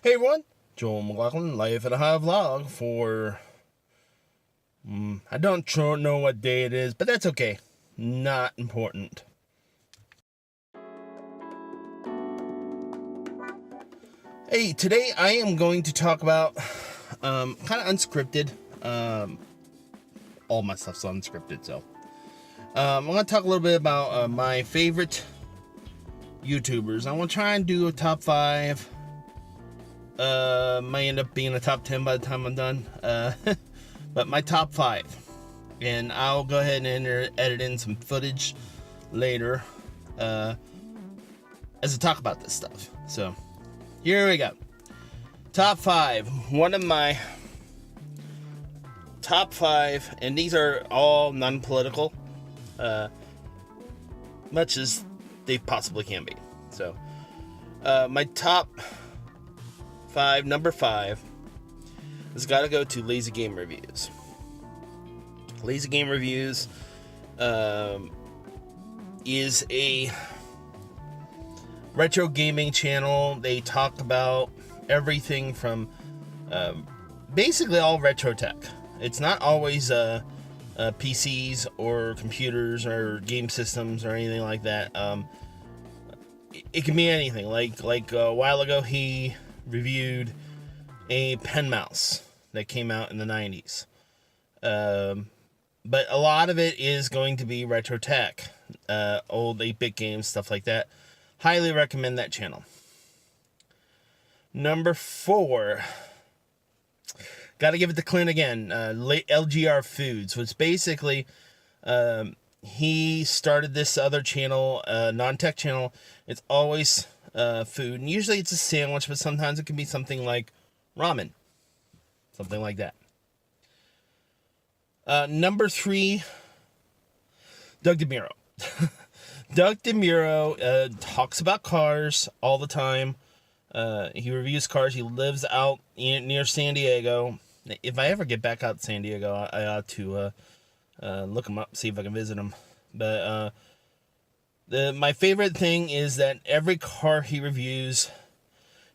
Hey everyone, Joel McLaughlin, Life at a High vlog for, I don't know what day it is, but that's okay. Not important. Hey, today I am going to talk about, kind of unscripted, all my stuff's unscripted, so. I'm going to talk a little bit about my favorite YouTubers. I want to try and do a top 5. Might end up being a top 10 by the time I'm done. But my top 5. And I'll go ahead and edit in some footage later as I talk about this stuff. So, here we go. Top 5. One of my top 5, and these are all non-political, much as they possibly can be. So, my top 5, number 5, has got to go to Lazy Game Reviews. Lazy Game Reviews is a retro gaming channel. They talk about everything from basically all retro tech. It's not always PCs or computers or game systems or anything like that. It can be anything. Like a while ago, he reviewed a pen mouse that came out in the 90s. But a lot of it is going to be retro tech, old 8-bit games, stuff like that. Highly recommend that channel. Number 4, got to give it to Clint again. LGR Foods, which basically he started this other channel, non-tech channel. It's always food, and usually it's a sandwich, but sometimes it can be something like ramen, something like that. Number 3, Doug DeMuro. Doug DeMuro talks about cars all the time. He reviews cars. He lives out near San Diego. If I ever get back out to San Diego, I ought to look him up, see if I can visit him. But my favorite thing is that every car he reviews,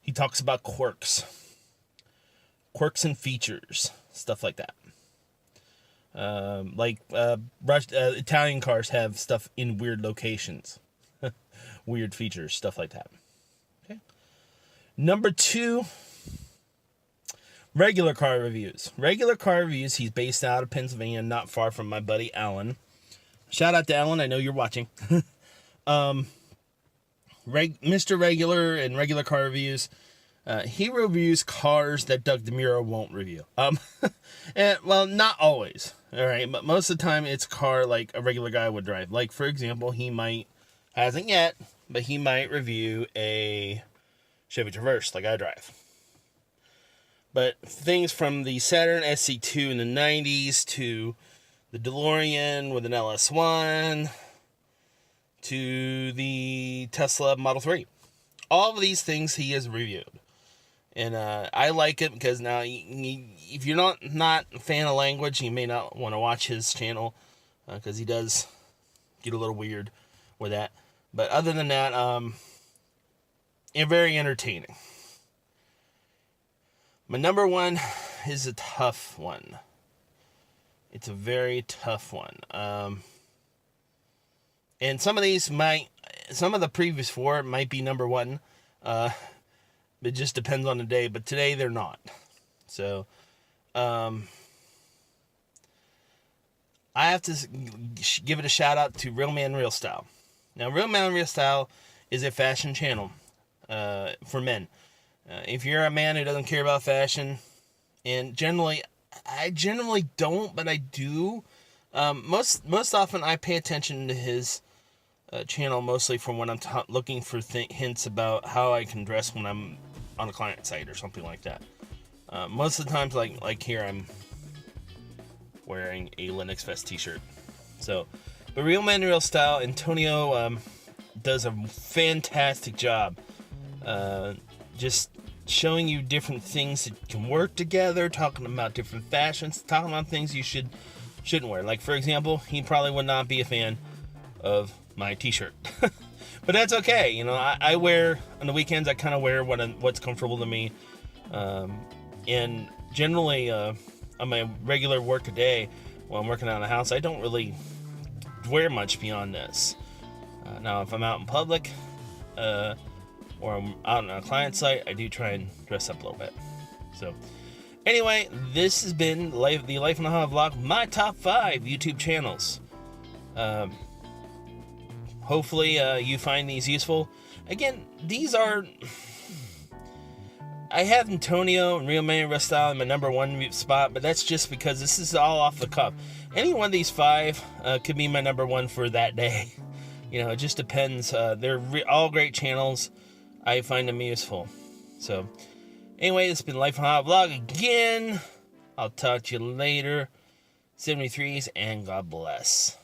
he talks about quirks and features, stuff like that. Italian cars have stuff in weird locations, weird features, stuff like that. Okay. Number 2, regular car reviews. Regular car reviews. He's based out of Pennsylvania, not far from my buddy Alan. Shout out to Alan. I know you're watching. Mr. Regular and regular car reviews. He reviews cars that Doug DeMuro won't review. And, well, not always. All right, but most of the time it's a car like a regular guy would drive. Like, for example, hasn't yet, but he might review a Chevy Traverse like I drive. But things from the Saturn SC2 in the 90s to the DeLorean with an LS1 to the Tesla Model 3. All of these things he has reviewed. And I like it because now, if you're not a fan of language, you may not want to watch his channel because he does get a little weird with that. But other than that, very entertaining. My number 1 is a tough one. It's a very tough one. And some of the previous 4 might be number 1. It just depends on the day, but today they're not. So, I have to give it a shout out to Real Man Real Style. Now, Real Man Real Style is a fashion channel for men. If you're a man who doesn't care about fashion, and I generally don't, but I do. Most often I pay attention to his channel mostly from when I'm looking for hints about how I can dress when I'm on a client site or something like that. Most of the times, like here, I'm wearing a Linux Fest t-shirt. So, but Real Man Real Style, Antonio does a fantastic job just showing you different things that can work together, talking about different fashions, talking about things you shouldn't wear. Like, for example, he probably would not be a fan of my t-shirt. But that's okay. You know, I wear, on the weekends, I kind of wear what's comfortable to me. And generally, on my regular work a day, while I'm working out of the house, I don't really wear much beyond this. Now, if I'm out in public, or I'm out on a client site, I do try and dress up a little bit. So, anyway, this has been the Life in the Hub vlog, my top 5 YouTube channels. Hopefully, you find these useful. Again, these are... I have Antonio and Real Man Real Style in my number 1 spot, but that's just because this is all off the cuff. Any one of these 5 could be my number 1 for that day. You know, it just depends. They're all great channels. I find them useful. So, anyway, this has been Life in the Hub vlog again. I'll talk to you later. 73s, and God bless.